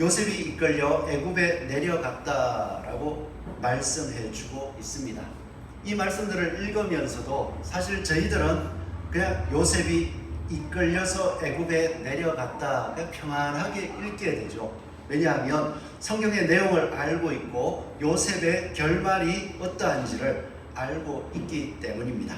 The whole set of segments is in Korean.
요셉이 이끌려 애굽에 내려갔다라고 말씀해 주고 있습니다. 이 말씀들을 읽으면서도 사실 저희들은 그냥 요셉이 이끌려서 애굽에 내려갔다 평안하게 읽게 되죠. 왜냐하면 성경의 내용을 알고 있고 요셉의 결말이 어떠한지를 알고 있기 때문입니다.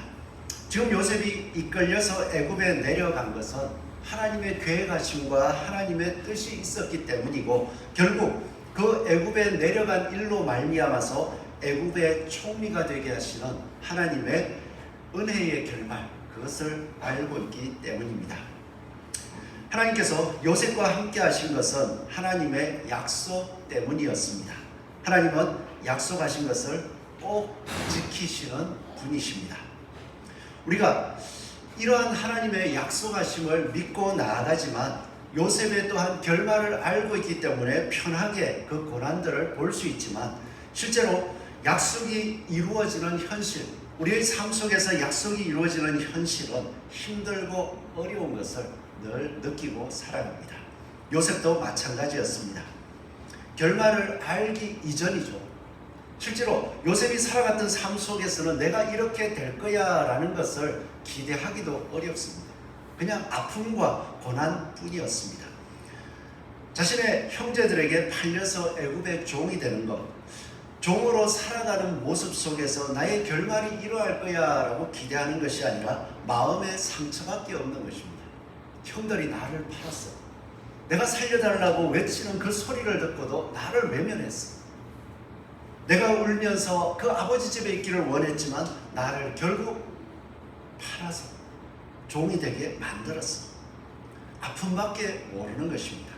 지금 요셉이 이끌려서 애굽에 내려간 것은 하나님의 계획하심과 하나님의 뜻이 있었기 때문이고, 결국 그 애굽에 내려간 일로 말미암아서 애굽의 총리가 되게 하시는 하나님의 은혜의 결말, 그것을 알고 있기 때문입니다. 하나님께서 요셉과 함께 하신 것은 하나님의 약속 때문이었습니다. 하나님은 약속하신 것을 꼭 지키시는 분이십니다. 우리가 이러한 하나님의 약속하심을 믿고 나아가지만 요셉의 또한 결말을 알고 있기 때문에 편하게 그 고난들을 볼 수 있지만, 실제로 약속이 이루어지는 현실, 우리의 삶 속에서 약속이 이루어지는 현실은 힘들고 어려운 것을 늘 느끼고 살아갑니다. 요셉도 마찬가지였습니다. 결말을 알기 이전이죠. 실제로 요셉이 살아갔던 삶 속에서는 내가 이렇게 될 거야 라는 것을 기대하기도 어렵습니다. 그냥 아픔과 고난뿐이었습니다. 자신의 형제들에게 팔려서 애굽의 종이 되는 것, 종으로 살아가는 모습 속에서 나의 결말이 이러할 거야 라고 기대하는 것이 아니라 마음의 상처밖에 없는 것입니다. 형들이 나를 팔았어. 내가 살려달라고 외치는 그 소리를 듣고도 나를 외면했어. 내가 울면서 그 아버지 집에 있기를 원했지만 나를 결국 팔아서 종이 되게 만들었어. 아픔밖에 모르는 것입니다.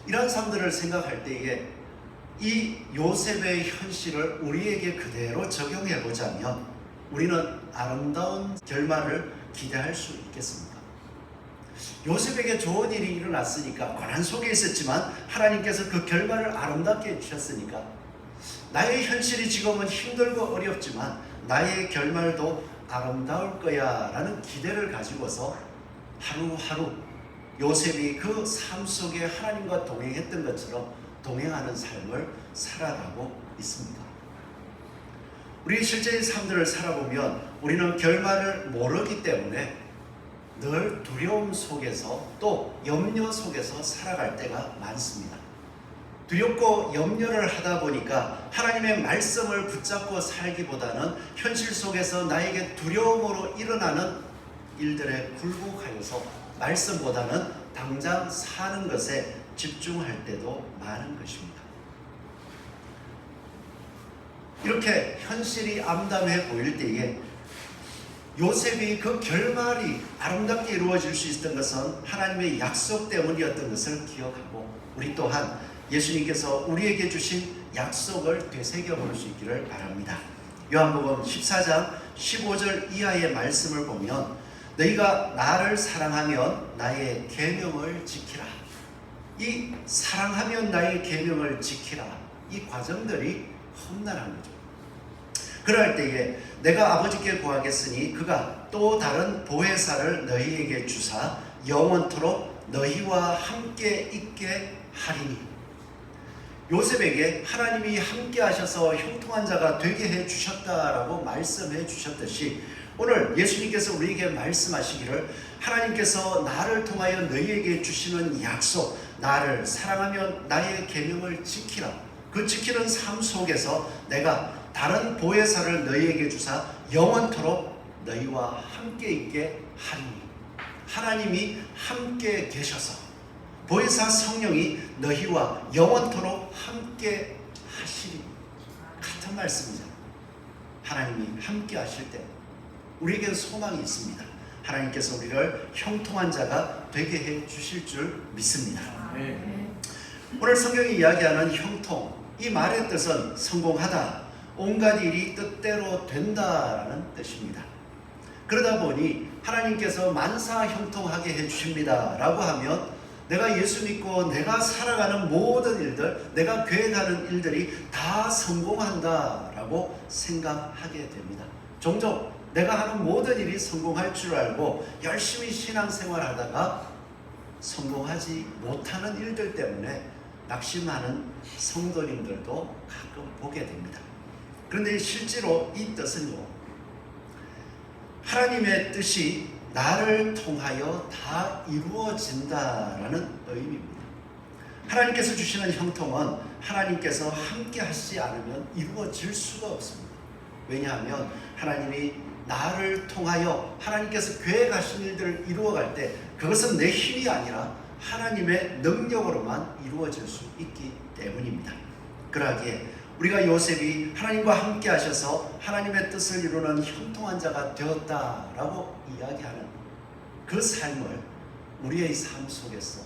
이런 사람들을 생각할 때에 이 요셉의 현실을 우리에게 그대로 적용해 보자면 우리는 아름다운 결말을 기대할 수 있겠습니까? 요셉에게 좋은 일이 일어났으니까, 고난 속에 있었지만 하나님께서 그 결말을 아름답게 해주셨으니까, 나의 현실이 지금은 힘들고 어렵지만 나의 결말도 아름다울 거야 라는 기대를 가지고서 하루하루 요셉이 그 삶 속에 하나님과 동행했던 것처럼 동행하는 삶을 살아가고 있습니다. 우리 실제의 삶들을 살아보면 우리는 결말을 모르기 때문에 늘 두려움 속에서 또 염려 속에서 살아갈 때가 많습니다. 두렵고 염려를 하다 보니까 하나님의 말씀을 붙잡고 살기보다는 현실 속에서 나에게 두려움으로 일어나는 일들에 굴복하여서 말씀보다는 당장 사는 것에 집중할 때도 많은 것입니다. 이렇게 현실이 암담해 보일 때에 요셉이 그 결말이 아름답게 이루어질 수 있었던 것은 하나님의 약속 때문이었던 것을 기억하고, 우리 또한 예수님께서 우리에게 주신 약속을 되새겨 볼 수 있기를 바랍니다. 요한복음 14장 15절 이하의 말씀을 보면 너희가 나를 사랑하면 나의 계명을 지키라. 이 사랑하면 나의 계명을 지키라, 이 과정들이 험난한 거죠. 그럴 때에 내가 아버지께 구하겠으니 그가 또 다른 보혜사를 너희에게 주사 영원토록 너희와 함께 있게 하리니. 요셉에게 하나님이 함께 하셔서 형통한 자가 되게 해 주셨다라고 말씀해 주셨듯이, 오늘 예수님께서 우리에게 말씀하시기를 하나님께서 나를 통하여 너희에게 주시는 약속, 나를 사랑하면 나의 계명을 지키라, 그 지키는 삶 속에서 내가 다른 보혜사를 너희에게 주사 영원토록 너희와 함께 있게 하리니. 하나님이 함께 계셔서 보혜사 성령이 너희와 영원토록 함께 하시리. 같은 말씀이잖아요. 하나님이 함께 하실 때 우리에게는 소망이 있습니다. 하나님께서 우리를 형통한 자가 되게 해 주실 줄 믿습니다. 오늘 성경이 이야기하는 형통, 이 말의 뜻은 성공하다, 온갖 일이 뜻대로 된다라는 뜻입니다. 그러다 보니 하나님께서 만사 형통하게 해 주십니다 라고 하면 내가 예수 믿고 내가 살아가는 모든 일들, 내가 계획하는 일들이 다 성공한다라고 생각하게 됩니다. 종종 내가 하는 모든 일이 성공할 줄 알고 열심히 신앙생활하다가 성공하지 못하는 일들 때문에 낙심하는 성도님들도 가끔 보게 됩니다. 그런데 실제로 이 뜻은요, 하나님의 뜻이 나를 통하여 다 이루어진다라는 의미입니다. 하나님께서 주시는 형통은 하나님께서 함께 하시지 않으면 이루어질 수가 없습니다. 왜냐하면 하나님이 나를 통하여 하나님께서 계획하신 일들을 이루어갈 때 그것은 내 힘이 아니라 하나님의 능력으로만 이루어질 수 있기 때문입니다. 그러기에 우리가 요셉이 하나님과 함께 하셔서 하나님의 뜻을 이루는 형통한 자가 되었다라고 이야기하는 그 삶을 우리의 삶 속에서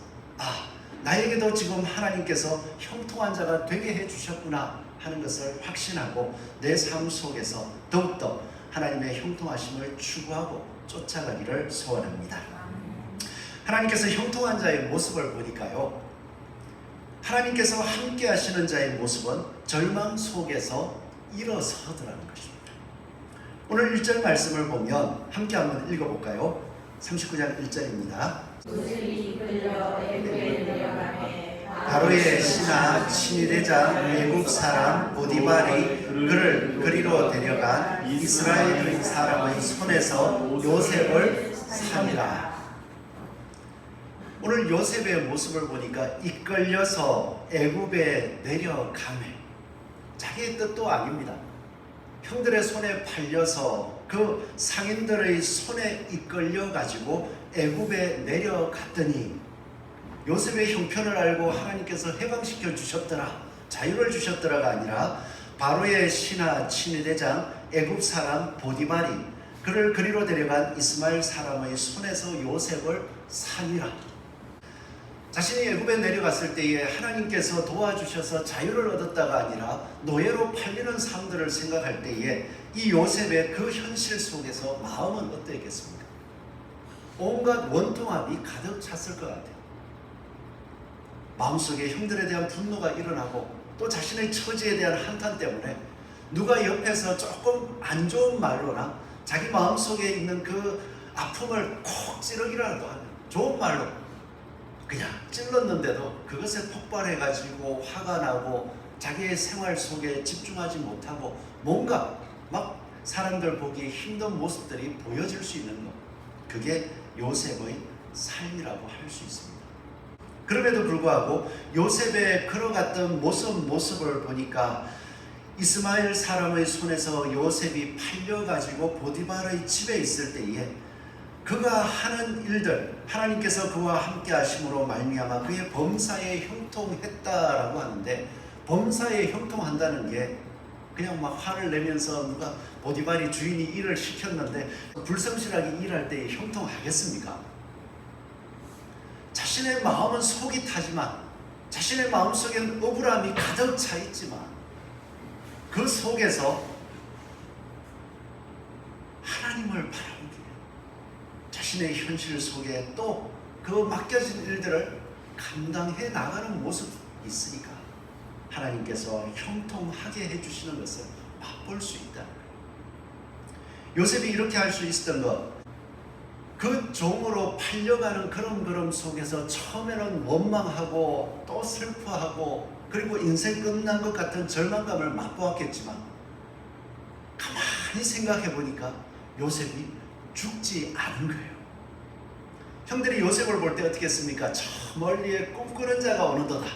나에게도 지금 하나님께서 형통한 자가 되게 해주셨구나 하는 것을 확신하고 내 삶 속에서 더욱더 하나님의 형통하심을 추구하고 쫓아가기를 소원합니다. 하나님께서 형통한 자의 모습을 보니까요, 하나님께서 함께 하시는 자의 모습은 절망 속에서 일어서더라는 것입니다. 오늘 1절 말씀을 보면 함께 한번 읽어볼까요? 39장 1절입니다. 바로의 신하 친위대장 애굽 사람 보디발이 그를 그리로 데려간 이스라엘 사람의 손에서 요셉을 살리라. 오늘 요셉의 모습을 보니까 이끌려서 애굽에 내려가매 자기의 뜻도 아닙니다. 형들의 손에 팔려서 그 상인들의 손에 이끌려 가지고 애굽에 내려갔더니 요셉의 형편을 알고 하나님께서 해방시켜 주셨더라, 자유를 주셨더라가 아니라 바로의 신하 친위대장 애굽 사람 보디발이 그를 그리로 데려간 이스마엘 사람의 손에서 요셉을 살리라. 자신이 애굽에 내려갔을 때에 하나님께서 도와주셔서 자유를 얻었다가 아니라 노예로 팔리는 삶들을 생각할 때에 이 요셉의 그 현실 속에서 마음은 어떠했겠습니까? 온갖 원통함이 가득 찼을 것 같아요. 마음속에 형들에 대한 분노가 일어나고 또 자신의 처지에 대한 한탄 때문에 누가 옆에서 조금 안 좋은 말로나 자기 마음속에 있는 그 아픔을 콕 찌르기라도 하는 좋은 말로 그냥 찔렀는데도 그것에 폭발해가지고 화가 나고 자기의 생활 속에 집중하지 못하고 뭔가 막 사람들 보기 힘든 모습들이 보여질 수 있는 것, 그게 요셉의 삶이라고 할 수 있습니다. 그럼에도 불구하고 요셉의 걸어갔던 모습을 보니까 이스마엘 사람의 손에서 요셉이 팔려가지고 보디발의 집에 있을 때에 그가 하는 일들, 하나님께서 그와 함께 하심으로 말미암아 그의 범사에 형통했다라고 하는데, 범사에 형통한다는 게 그냥 막 화를 내면서 누가 보디발이 주인이 일을 시켰는데 불성실하게 일할 때 형통하겠습니까? 자신의 마음은 속이 타지만, 자신의 마음속에는 억울함이 가득 차 있지만 그 속에서 하나님을 바라보기에 자신의 현실 속에 또 그 맡겨진 일들을 감당해 나가는 모습이 있으니까 하나님께서 형통하게 해주시는 것을 맛볼 수 있다. 요셉이 이렇게 할 수 있었던 것, 그 종으로 팔려가는 그런 걸음 속에서 처음에는 원망하고 또 슬퍼하고 그리고 인생 끝난 것 같은 절망감을 맛보았겠지만 가만히 생각해 보니까 요셉이 죽지 않은 거예요. 형들이 요셉을 볼 때 어떻게 했습니까? 저 멀리에 꿈꾸는 자가 오는도다.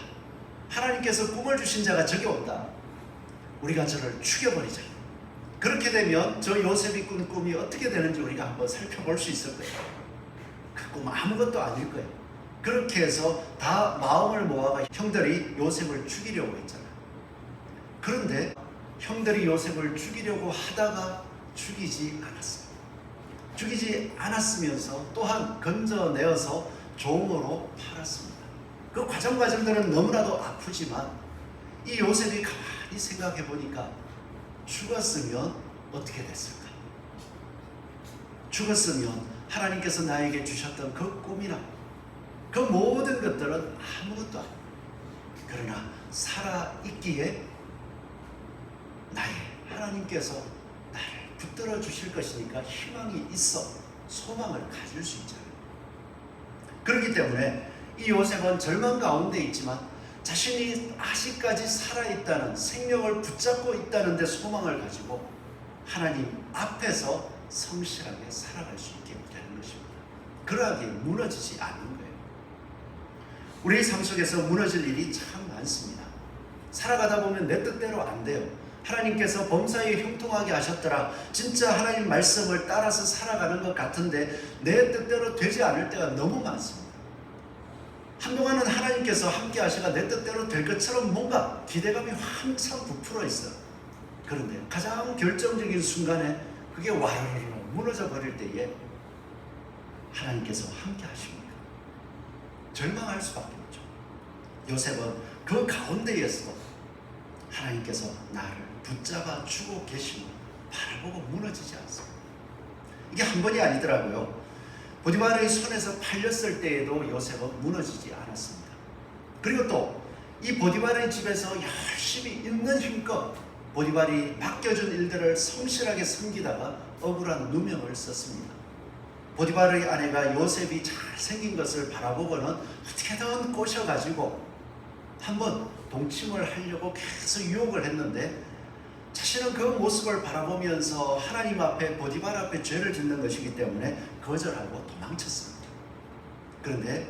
하나님께서 꿈을 주신 자가 저기 온다. 우리가 저를 죽여버리자. 그렇게 되면 저 요셉이 꾼 꿈이 어떻게 되는지 우리가 한번 살펴볼 수 있을 거예요. 그 꿈은 아무것도 아닐 거예요. 그렇게 해서 다 마음을 모아가 형들이 요셉을 죽이려고 했잖아요. 그런데 형들이 요셉을 죽이려고 하다가 죽이지 않았어요. 죽이지 않았으면서 또한 건져내어서 종으로 팔았습니다. 그 과정들은 너무나도 아프지만 이 요셉이 가만히 생각해 보니까 죽었으면 어떻게 됐을까? 죽었으면 하나님께서 나에게 주셨던 그 꿈이나 그 모든 것들은 아무것도 아니에요. 그러나 살아있기에 나의 하나님께서 나를 붙들어 주실 것이니까 희망이 있어 소망을 가질 수 있잖아요. 그렇기 때문에 이 요셉은 절망 가운데 있지만 자신이 아직까지 살아있다는, 생명을 붙잡고 있다는 데 소망을 가지고 하나님 앞에서 성실하게 살아갈 수 있게 되는 것입니다. 그러하기에 무너지지 않는 거예요. 우리의 삶 속에서 무너질 일이 참 많습니다. 살아가다 보면 내 뜻대로 안 돼요. 하나님께서 범사에 형통하게 하셨더라. 진짜 하나님 말씀을 따라서 살아가는 것 같은데 내 뜻대로 되지 않을 때가 너무 많습니다. 한동안은 하나님께서 함께 하시가 내 뜻대로 될 것처럼 뭔가 기대감이 한참 부풀어 있어요. 그런데 가장 결정적인 순간에 그게 와르르 무너져 버릴 때에 하나님께서 함께 하십니다. 절망할 수밖에 없죠. 요셉은 그 가운데에서 하나님께서 나를 붙잡아 주고 계심을 바라보고 무너지지 않습니다. 이게 한 번이 아니더라고요. 보디발의 손에서 팔렸을 때에도 요셉은 무너지지 않았습니다. 그리고 또 이 보디발의 집에서 열심히 있는 힘껏 보디발이 맡겨준 일들을 성실하게 섬기다가 억울한 누명을 썼습니다. 보디발의 아내가 요셉이 잘생긴 것을 바라보고는 어떻게든 꼬셔가지고 한번 동침을 하려고 계속 유혹을 했는데 자신은 그 모습을 바라보면서 하나님 앞에 보디발 앞에 죄를 짓는 것이기 때문에 거절하고 도망쳤습니다. 그런데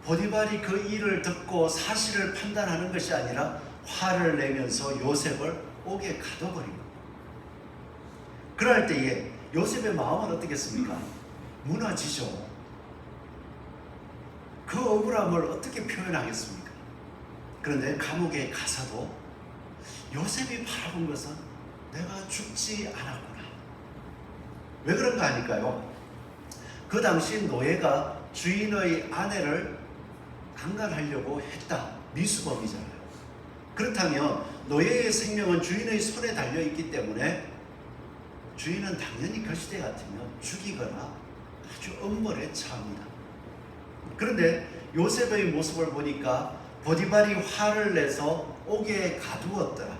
보디발이 그 일을 듣고 사실을 판단하는 것이 아니라 화를 내면서 요셉을 옥에 가둬버립니다. 그럴 때에 요셉의 마음은 어떻겠습니까? 무너지죠. 그 억울함을 어떻게 표현하겠습니까? 그런데 감옥에 가서도 요셉이 바라본 것은 내가 죽지 않았구나. 왜 그런가 하니까요. 그 당시 노예가 주인의 아내를 강간하려고 했다. 미수범이잖아요. 그렇다면 노예의 생명은 주인의 손에 달려있기 때문에 주인은 당연히 그 시대 같으면 죽이거나 아주 엄벌에 처합니다. 그런데 요셉의 모습을 보니까 보디발이 화를 내서 옥에 가두었더라.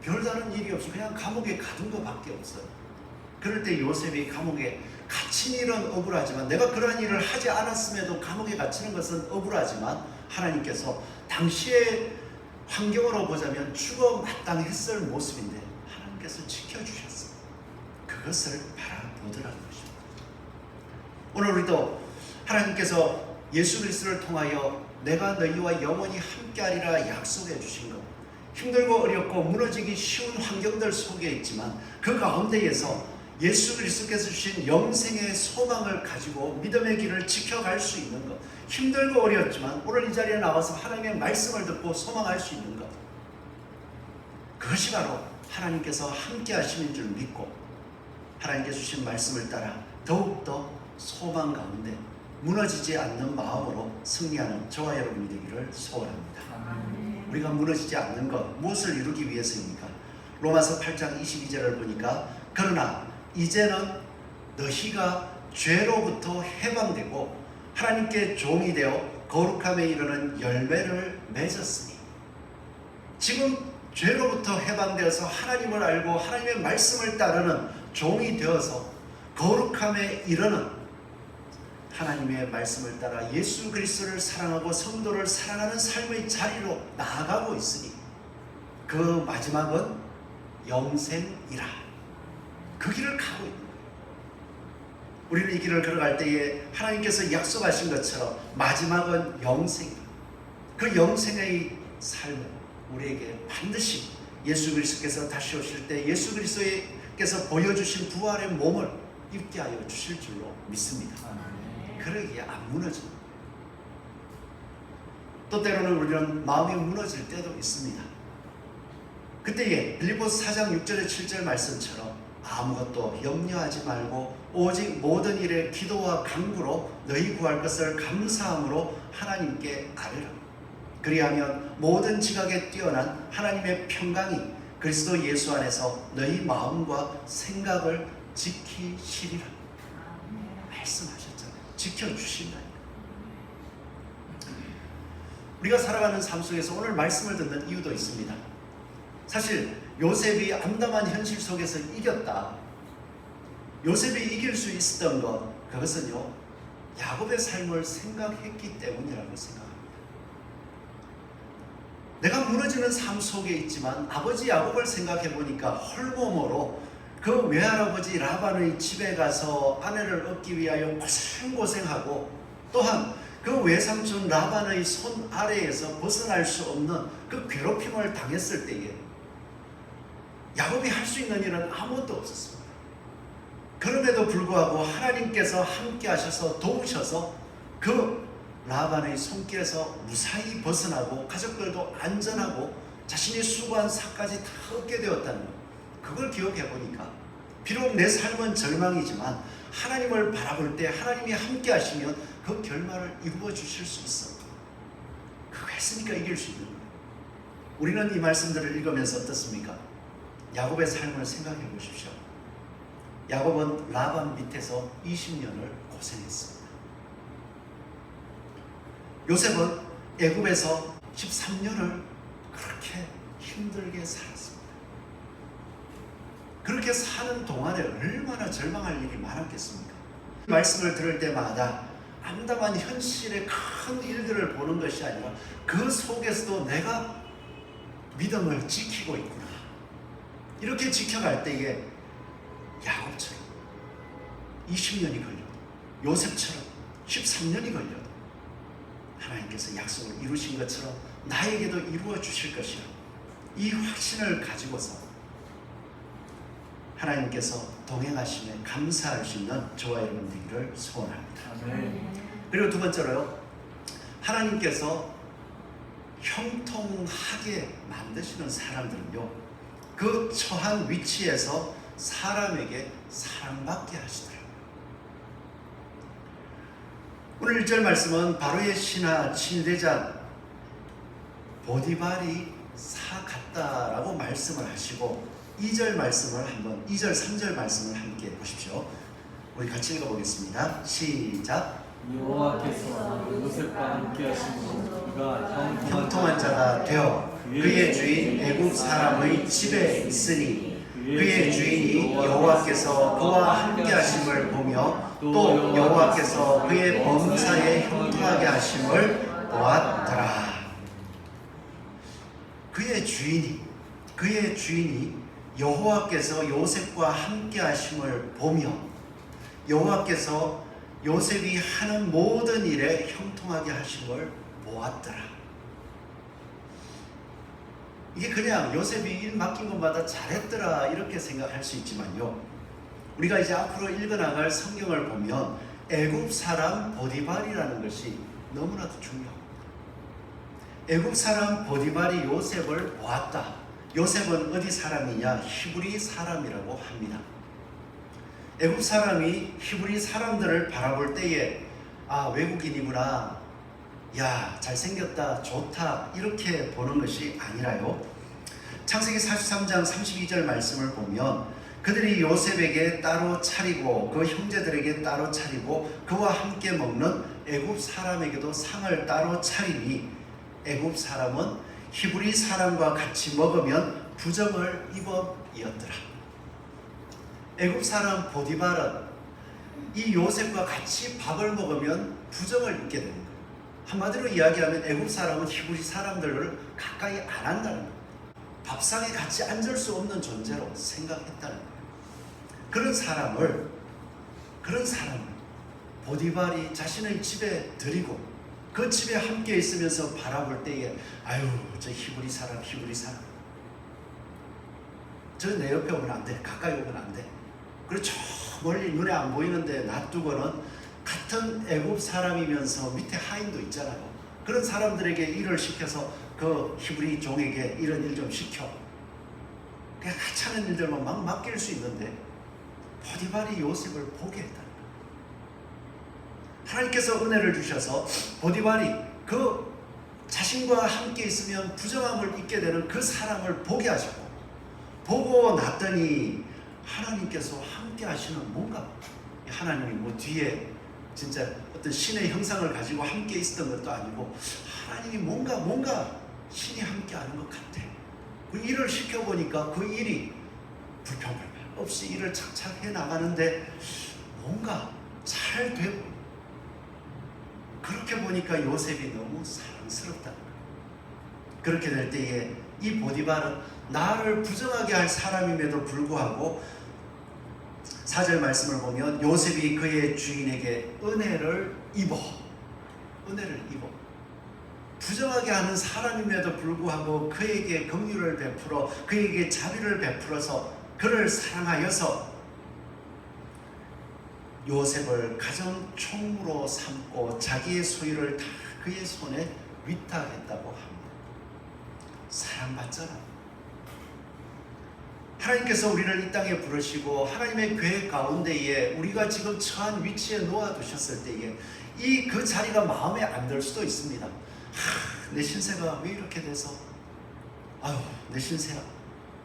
별다른 일이 없이 그냥 감옥에 가둔 것밖에 없어요. 그럴 때 요셉이 감옥에 갇힌 일은 억울하지만 내가 그러한 일을 하지 않았음에도 감옥에 갇히는 것은 억울하지만 하나님께서 당시의 환경으로 보자면 죽어 마땅했을 모습인데 하나님께서 지켜주셨어요. 그것을 바라보더라는 것입니다. 오늘 우리도 하나님께서 예수 그리스도를 통하여 내가 너희와 영원히 함께하리라 약속해 주신 것, 힘들고 어렵고 무너지기 쉬운 환경들 속에 있지만 그 가운데에서 예수 그리스도께서 주신 영생의 소망을 가지고 믿음의 길을 지켜갈 수 있는 것, 힘들고 어렵지만 오늘 이 자리에 나와서 하나님의 말씀을 듣고 소망할 수 있는 것, 그것이 바로 하나님께서 함께 하심인 줄 믿고 하나님께서 주신 말씀을 따라 더욱더 소망 가운데 무너지지 않는 마음으로 승리하는 저와 여러분이 되기를 소원합니다. 우리가 무너지지 않는 것, 무엇을 이루기 위해서입니까? 로마서 8장 22절을 보니까 그러나 이제는 너희가 죄로부터 해방되고 하나님께 종이 되어 거룩함에 이르는 열매를 맺었으니, 지금 죄로부터 해방되어서 하나님을 알고 하나님의 말씀을 따르는 종이 되어서 거룩함에 이르는 하나님의 말씀을 따라 예수 그리스도를 사랑하고 성도를 사랑하는 삶의 자리로 나아가고 있으니 그 마지막은 영생이라. 그 길을 가고 있는 거예요. 우리는 이 길을 걸어갈 때에 하나님께서 약속하신 것처럼 마지막은 영생이라. 그 영생의 삶을 우리에게 반드시 예수 그리스도께서 다시 오실 때 예수 그리스도께서 보여주신 부활의 몸을 입게 하여 주실 줄로 믿습니다. 그러기에 안 무너집니다. 또 때로는 우리는 마음이 무너질 때도 있습니다. 그때에 빌립보서 4장 6절에 7절 말씀처럼 아무것도 염려하지 말고 오직 모든 일에 기도와 간구로 너희 구할 것을 감사함으로 하나님께 아뢰라. 그리하면 모든 지각에 뛰어난 하나님의 평강이 그리스도 예수 안에서 너희 마음과 생각을 지키시리라. 말씀하셨잖아요. 지켜주신다니까. 우리가 살아가는 삶 속에서 오늘 말씀을 듣는 이유도 있습니다. 사실 요셉이 암담한 현실 속에서 이겼다. 요셉이 이길 수 있었던 것, 그것은요 야곱의 삶을 생각했기 때문이라고 생각합니다. 내가 무너지는 삶 속에 있지만 아버지 야곱을 생각해 보니까 홀몸으로 그 외할아버지 라반의 집에 가서 아내를 얻기 위하여 고생하고, 또한 그 외삼촌 라반의 손 아래에서 벗어날 수 없는 그 괴롭힘을 당했을 때에 야곱이 할 수 있는 일은 아무것도 없었습니다. 그럼에도 불구하고 하나님께서 함께 하셔서 도우셔서 그 라반의 손길에서 무사히 벗어나고 가족들도 안전하고 자신이 수고한 삭까지 다 얻게 되었다는 것, 그걸 기억해 보니까 비록 내 삶은 절망이지만 하나님을 바라볼 때 하나님이 함께 하시면 그 결말을 이루어 주실 수 있어. 그거 했으니까 이길 수 있는 거예요. 우리는 이 말씀들을 읽으면서 어떻습니까? 야곱의 삶을 생각해 보십시오. 야곱은 라반 밑에서 20년을 고생했습니다. 요셉은 애굽에서 13년을 그렇게 힘들게 살았습니다. 그렇게 사는 동안에 얼마나 절망할 일이 많았겠습니까? 말씀을 들을 때마다 암담한 현실의 큰 일들을 보는 것이 아니라 그 속에서도 내가 믿음을 지키고 있구나, 이렇게 지켜갈 때에 야곱처럼 20년이 걸려도, 요셉처럼 13년이 걸려도 하나님께서 약속을 이루신 것처럼 나에게도 이루어 주실 것이라, 이 확신을 가지고서 하나님께서 동행하심에 감사할 수 있는 저와 여러분 되기를 소원합니다. 그리고 두 번째로요, 하나님께서 형통하게 만드시는 사람들은요, 그 처한 위치에서 사람에게 사랑받게 하시더라고요. 오늘 1절 말씀은 바로의 신하 친대장 보디발이 사 갔다라고 말씀을 하시고, 2절 말씀을 한번, 2절 3절 말씀을 함께 보십시오. 우리 같이 읽어보겠습니다. 시작. 여호와께서 요셉과 함께 하시고 그가 형통한 자가 되어 그의 주인 애굽 사람의 집에 있으니 그의 주인이 여호와께서 그와 함께 하심을 보며 또 여호와께서 그의 범사에 형통하게 하심을 보았더라. 그의 주인이 여호와께서 요셉과 함께 하심을 보며 여호와께서 요셉이 하는 모든 일에 형통하게 하심을 보았더라. 이게 그냥 요셉이 일 맡긴 것마다 잘했더라 이렇게 생각할 수 있지만요, 우리가 이제 앞으로 읽어나갈 성경을 보면 애굽 사람 보디발이라는 것이 너무나도 중요합니다. 애굽 사람 보디발이 요셉을 보았다. 요셉은 어디 사람이냐? 히브리 사람이라고 합니다. 애굽 사람이 히브리 사람들을 바라볼 때에 아, 외국인이구나, 야, 잘생겼다, 좋다, 이렇게 보는 것이 아니라요, 창세기 43장 32절 말씀을 보면 그들이 요셉에게 따로 차리고 그 형제들에게 따로 차리고 그와 함께 먹는 애굽 사람에게도 상을 따로 차리니 애굽 사람은 히브리 사람과 같이 먹으면 부정을 입어이었더라. 애굽 사람 보디발은 이 요셉과 같이 밥을 먹으면 부정을 입게 되는 거예요. 한마디로 이야기하면 애굽 사람은 히브리 사람들을 가까이 안 한다는 거예요. 밥상에 같이 앉을 수 없는 존재로 생각했다는 거예요. 그런 사람을 보디발이 자신의 집에 들이고 그 집에 함께 있으면서 바라볼 때에 아유, 저 히브리 사람 저 내 옆에 오면 안 돼, 가까이 오면 안 돼. 그리고 저 멀리 눈에 안 보이는데 놔두고는 같은 애굽 사람이면서 밑에 하인도 있잖아요. 그런 사람들에게 일을 시켜서 그 히브리 종에게 이런 일 좀 시켜, 그냥 하찮은 일들만 막 맡길 수 있는데 보디발이 요셉을 보게 했다는 거예요. 하나님께서 은혜를 주셔서 보디발이 그 자신과 함께 있으면 부정함을 입게 되는 그 사람을 보게 하셨고, 보고 났더니 하나님께서 함께 하시는 뭔가, 하나님이 뭐 뒤에 진짜 어떤 신의 형상을 가지고 함께 있었던 것도 아니고 하나님이 뭔가 신이 함께 하는 것 같아. 그 일을 시켜보니까 그 일이 불평불만 없이 일을 착착 해 나가는데 뭔가 잘 되고 그렇게 보니까 요셉이 너무 사랑스럽다. 그렇게 될 때에 이 보디발은 나를 부정하게 할 사람임에도 불구하고 4절 말씀을 보면 요셉이 그의 주인에게 은혜를 입어 부정하게 하는 사람임에도 불구하고 그에게 긍휼을 베풀어 그에게 자비를 베풀어서 그를 사랑하여서 요셉을 가정 총무로 삼고 자기의 소유를 다 그의 손에 위탁했다고 합니다. 사랑받잖아. 하나님께서 우리를 이 땅에 부르시고 하나님의 계획 가운데에 우리가 지금 처한 위치에 놓아두셨을 때에 그 자리가 마음에 안 들 수도 있습니다. 내 신세가 왜 이렇게 돼서 내 신세야.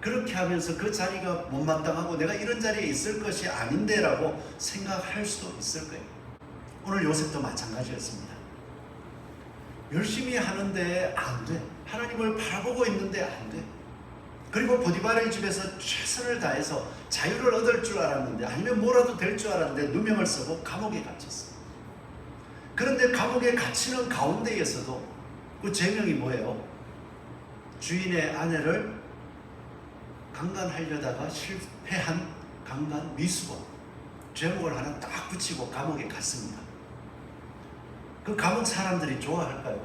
그렇게 하면서 그 자리가 못마땅하고 내가 이런 자리에 있을 것이 아닌데 라고 생각할 수도 있을 거예요. 오늘 요셉도 마찬가지였습니다. 열심히 하는데 안 돼. 하나님을 바라보고 있는데 안 돼. 그리고 보디발의 집에서 최선을 다해서 자유를 얻을 줄 알았는데 아니면 뭐라도 될 줄 알았는데 누명을 쓰고 감옥에 갇혔어요. 그런데 감옥에 갇히는 가운데에서도 그 죄명이 뭐예요? 주인의 아내를 강간하려다가 실패한 강간 미수범 제목을 하나 딱 붙이고 감옥에 갔습니다. 그 감옥 사람들이 좋아할까요?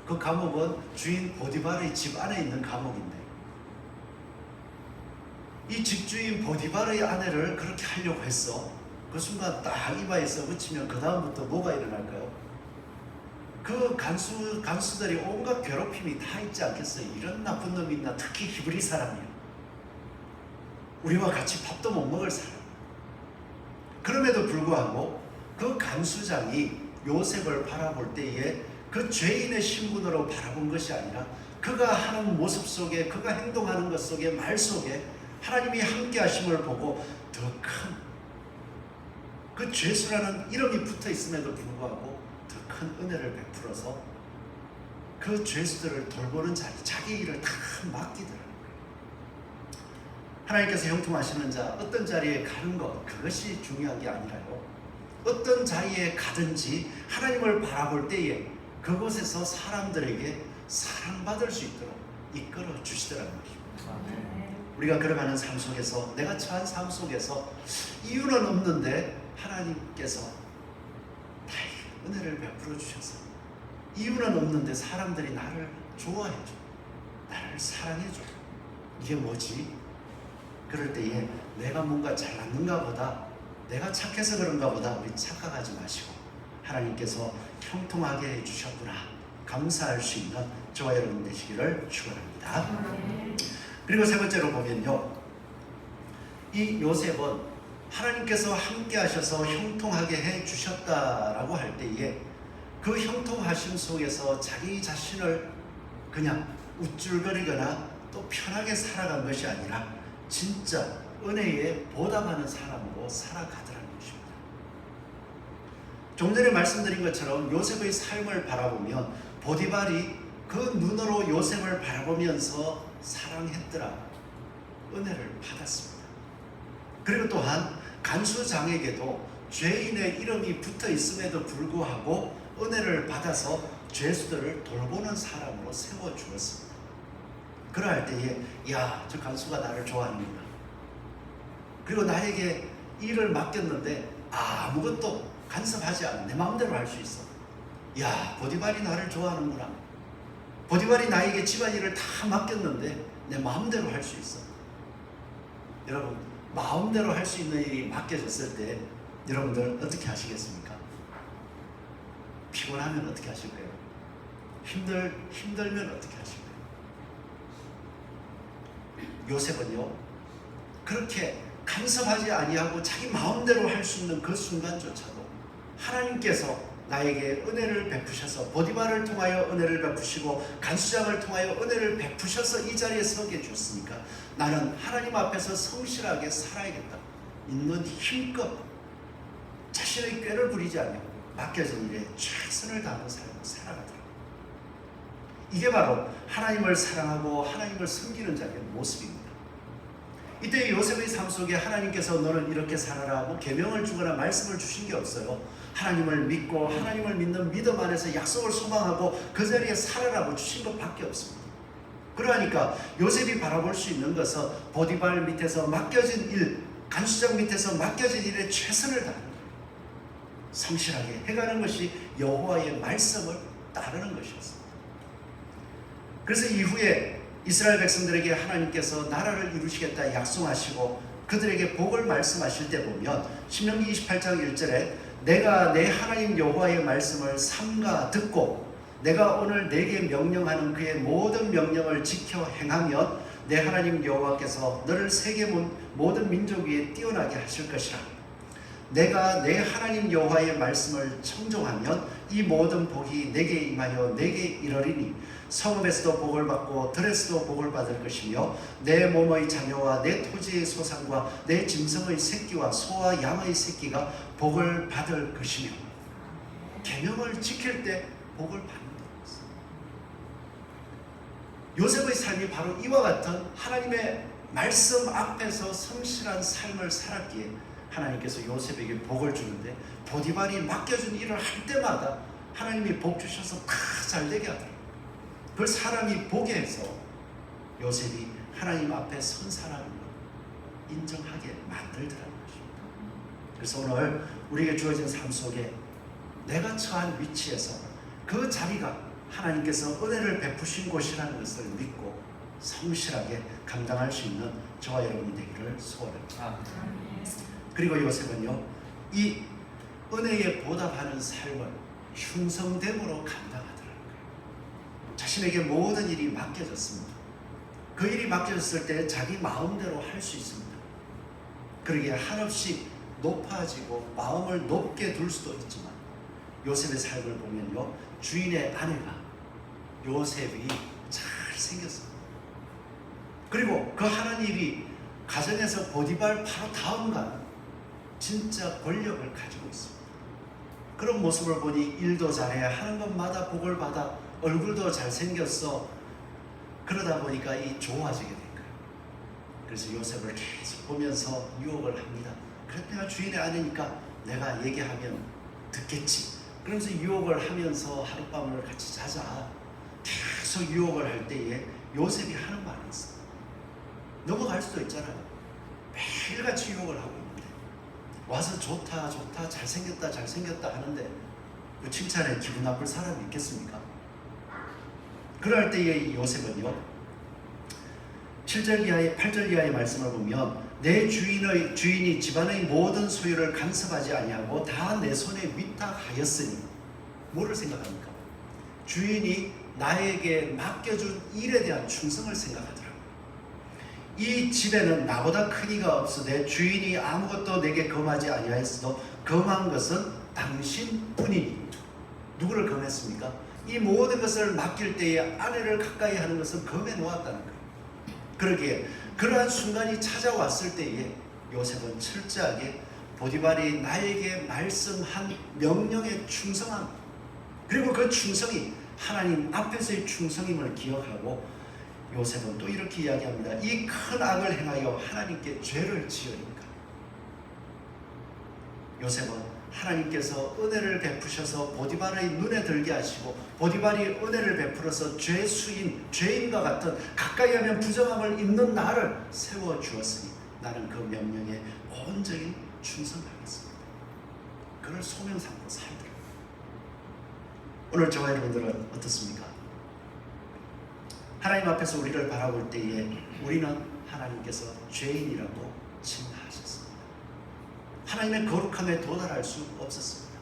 그 감옥은 주인 보디발의 집 안에 있는 감옥인데 이 집주인 보디발의 아내를 그렇게 하려고 했어. 그 순간 딱 이마에서 붙이면 그 다음부터 뭐가 일어날까요? 그 간수들이 온갖 괴롭힘이 다 있지 않겠어요? 이런 나쁜 놈이 있나? 특히 히브리 사람이야. 우리와 같이 밥도 못 먹을 사람. 그럼에도 불구하고 그 간수장이 요셉을 바라볼 때에 그 죄인의 신분으로 바라본 것이 아니라 그가 하는 모습 속에 그가 행동하는 것 속에 말 속에 하나님이 함께 하심을 보고 더 큰 그 죄수라는 이름이 붙어 있음에도 불구하고 더 큰 은혜를 베풀어서 그 죄수들을 돌보는 자리, 자기 일을 다 맡기더라고요. 하나님께서 형통하시는 자, 어떤 자리에 가는 것, 그것이 중요한 게 아니라요. 어떤 자리에 가든지 하나님을 바라볼 때에 그곳에서 사람들에게 사랑받을 수 있도록 이끌어 주시더라는 것입니다. 우리가 걸어가는 삶 속에서 내가 처한 삶 속에서 이유는 없는데 하나님께서 나에게 은혜를 베풀어 주셔서 이유는 없는데 사람들이 나를 좋아해줘, 나를 사랑해줘. 이게 뭐지? 그럴 때에 내가 뭔가 잘났는가 보다, 내가 착해서 그런가 보다 우리 착각하지 마시고 하나님께서 형통하게 해주셨구나 감사할 수 있는 저와 여러분 되시기를 축원합니다. 그리고 세 번째로 보면요, 이 요셉은 하나님께서 함께 하셔서 형통하게 해주셨다라고 할 때에 그 형통하심 속에서 자기 자신을 그냥 우쭐거리거나 또 편하게 살아간 것이 아니라 진짜 은혜에 보답하는 사람으로 살아가더라는 것입니다. 좀 전에 말씀드린 것처럼 요셉의 삶을 바라보면 보디발이 그 눈으로 요셉을 바라보면서 사랑했더라, 은혜를 받았습니다. 그리고 또한 간수장에게도 죄인의 이름이 붙어 있음에도 불구하고 은혜를 받아서 죄수들을 돌보는 사람으로 세워주었습니다. 그럴 때에 저 간수가 나를 좋아하는구나. 그리고 나에게 일을 맡겼는데 아무것도 간섭하지 않아 내 마음대로 할 수 있어. 보디발이 나를 좋아하는구나. 보디발이 나에게 집안일을 다 맡겼는데 내 마음대로 할 수 있어. 여러분, 마음대로 할 수 있는 일이 맡겨졌을 때 여러분들 어떻게 하시겠습니까? 피곤하면 어떻게 하실 거예요? 힘들면 어떻게 하실 거예요? 요셉은요, 그렇게 간섭하지 아니하고 자기 마음대로 할 수 있는 그 순간조차도 하나님께서 나에게 은혜를 베푸셔서 보디발을 통하여 은혜를 베푸시고 간수장을 통하여 은혜를 베푸셔서 이 자리에 서게 해주었으니까 나는 하나님 앞에서 성실하게 살아야겠다. 있는 힘껏 자신의 꾀를 부리지 않고 맡겨진 일에 최선을 다하는 삶을 살아가더라. 이게 바로 하나님을 사랑하고 하나님을 섬기는 자의 모습입니다. 이때 요셉의 삶 속에 하나님께서 너는 이렇게 살아라 계명을 주거나 말씀을 주신 게 없어요. 하나님을 믿고 하나님을 믿는 믿음 안에서 약속을 소망하고 그 자리에 살아라고 주신 것밖에 없습니다. 그러니까 요셉이 바라볼 수 있는 것은 보디발 밑에서 맡겨진 일, 간수장 밑에서 맡겨진 일에 최선을 다하는 거예요. 성실하게 해가는 것이 여호와의 말씀을 따르는 것이었습니다. 그래서 이후에 이스라엘 백성들에게 하나님께서 나라를 이루시겠다 약속하시고 그들에게 복을 말씀하실 때 보면 신명기 28장 1절에 내가 내 하나님 여호와의 말씀을 삼가 듣고 내가 오늘 내게 명령하는 그의 모든 명령을 지켜 행하면 내 하나님 여호와께서 너를 세계 모든 민족 위에 뛰어나게 하실 것이라. 내가 내 하나님 여호와의 말씀을 청종하면 이 모든 복이 내게 임하여 내게 이르리니 성읍에서도 복을 받고 들에서도 복을 받을 것이며 내 몸의 자녀와 내 토지의 소산과 내 짐승의 새끼와 소와 양의 새끼가 복을 받을 것이며 계명을 지킬 때 복을 받는다. 요셉의 삶이 바로 이와 같은 하나님의 말씀 앞에서 성실한 삶을 살았기에 하나님께서 요셉에게 복을 주는데 보디발이 맡겨준 일을 할 때마다 하나님이 복 주셔서 다 잘되게 하더라고요. 그걸 사람이 보게 해서 요셉이 하나님 앞에 선 사람인 걸 인정하게 만들더라는 것입니다. 그래서 오늘 우리에게 주어진 삶 속에 내가 처한 위치에서 그 자리가 하나님께서 은혜를 베푸신 곳이라는 것을 믿고 성실하게 감당할 수 있는 저와 여러분이 되기를 소원합니다. 그리고 요셉은요, 이 은혜에 보답하는 삶을 충성됨으로 감당하더라고요. 자신에게 모든 일이 맡겨졌습니다. 그 일이 맡겨졌을 때 자기 마음대로 할 수 있습니다. 그러기에 한없이 높아지고 마음을 높게 둘 수도 있지만 요셉의 삶을 보면요, 주인의 아내가 요셉이 잘 생겼습니다. 그리고 그 하는 일이 가정에서 보디발 바로 다음간 진짜 권력을 가지고 있습니다. 그런 모습을 보니 일도 잘해 하는 것마다 복을 받아 얼굴도 잘생겼어. 그러다 보니까 이 좋아지게 된 거예요. 그래서 요셉을 계속 보면서 유혹을 합니다. 그래도 내가 주인의 아내니까 내가 얘기하면 듣겠지. 그러면서 유혹을 하면서 하룻밤을 같이 자자. 계속 유혹을 할 때에 요셉이 하는 말이 있어요. 넘어갈 수도 있잖아요. 매일같이 유혹을 하고 있는데 와서 좋다 좋다 잘생겼다 잘생겼다 하는데 그 칭찬에 기분 나쁠 사람이 있겠습니까? 그럴 때에 요셉은요 7절 이하의 8절 이하의 말씀을 보면 내 주인이 집안의 모든 소유를 간섭하지 아니하고 다 내 손에 위탁하였으니 뭐를 생각합니까? 주인이 나에게 맡겨준 일에 대한 충성을 생각하더라고요. 이 집에는 나보다 큰 이가 없으되 주인이 아무것도 내게 금하지 아니하였어도 금한 것은 당신뿐이니. 누구를 금했습니까? 이 모든 것을 맡길 때에 아내를 가까이 하는 것은 금해 놓았다는 거예요. 그러기에 그러한 순간이 찾아왔을 때에 요셉은 철저하게 보디발이 나에게 말씀한 명령에 충성함, 그리고 그 충성이 하나님 앞에서의 충성임을 기억하고 요셉은 또 이렇게 이야기합니다. 이 큰 악을 행하여 하나님께 죄를 지으니까. 요셉은 하나님께서 은혜를 베푸셔서 보디발의 눈에 들게 하시고 보디발이 은혜를 베풀어서 죄인과 같은 가까이 하면 부정함을 입는 나를 세워주었으니 나는 그 명령에 온전히 충성하겠습니다. 그걸 소명 삼고 살더라고요. 오늘 저와 여러분들은 어떻습니까? 하나님 앞에서 우리를 바라볼 때에 우리는 하나님께서 죄인이라고 칭하셨습니다. 하나님의 거룩함에 도달할 수 없었습니다.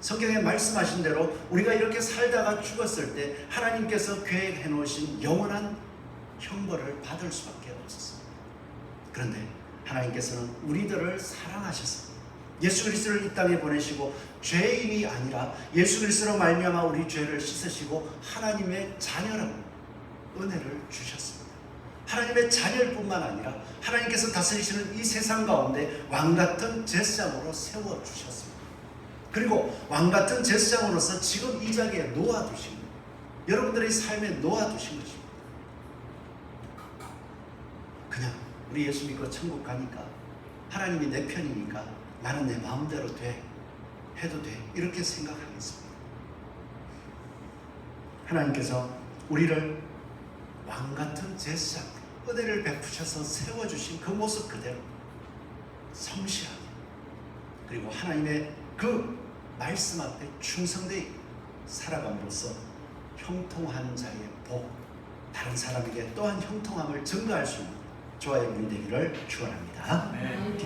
성경에 말씀하신 대로 우리가 이렇게 살다가 죽었을 때 하나님께서 계획해 놓으신 영원한 형벌을 받을 수밖에 없었습니다. 그런데 하나님께서는 우리들을 사랑하셔서 예수 그리스도를 이 땅에 보내시고 죄인이 아니라 예수 그리스도로 말미암아 우리 죄를 씻으시고 하나님의 자녀라고 은혜를 주셨습니다. 하나님의 자녀일 뿐만 아니라 하나님께서 다스리시는 이 세상 가운데 왕같은 제사장으로 세워주셨습니다. 그리고 왕같은 제사장으로서 지금 이 자리에 놓아두신 거예요. 여러분들의 삶에 놓아두신 것입니다. 그냥 우리 예수 믿고 천국 가니까 하나님이 내 편이니까 나는 내 마음대로 돼. 해도 돼. 이렇게 생각하겠습니다. 하나님께서 우리를 왕같은 제사장, 은혜를 베푸셔서 세워주신 그 모습 그대로 성실하게, 그리고 하나님의 그 말씀 앞에 충성되어 살아감으로써 형통한 자의 복, 다른 사람에게 또한 형통함을 증가할 수 있는 저와 여러분이 되기를 축원합니다. 네.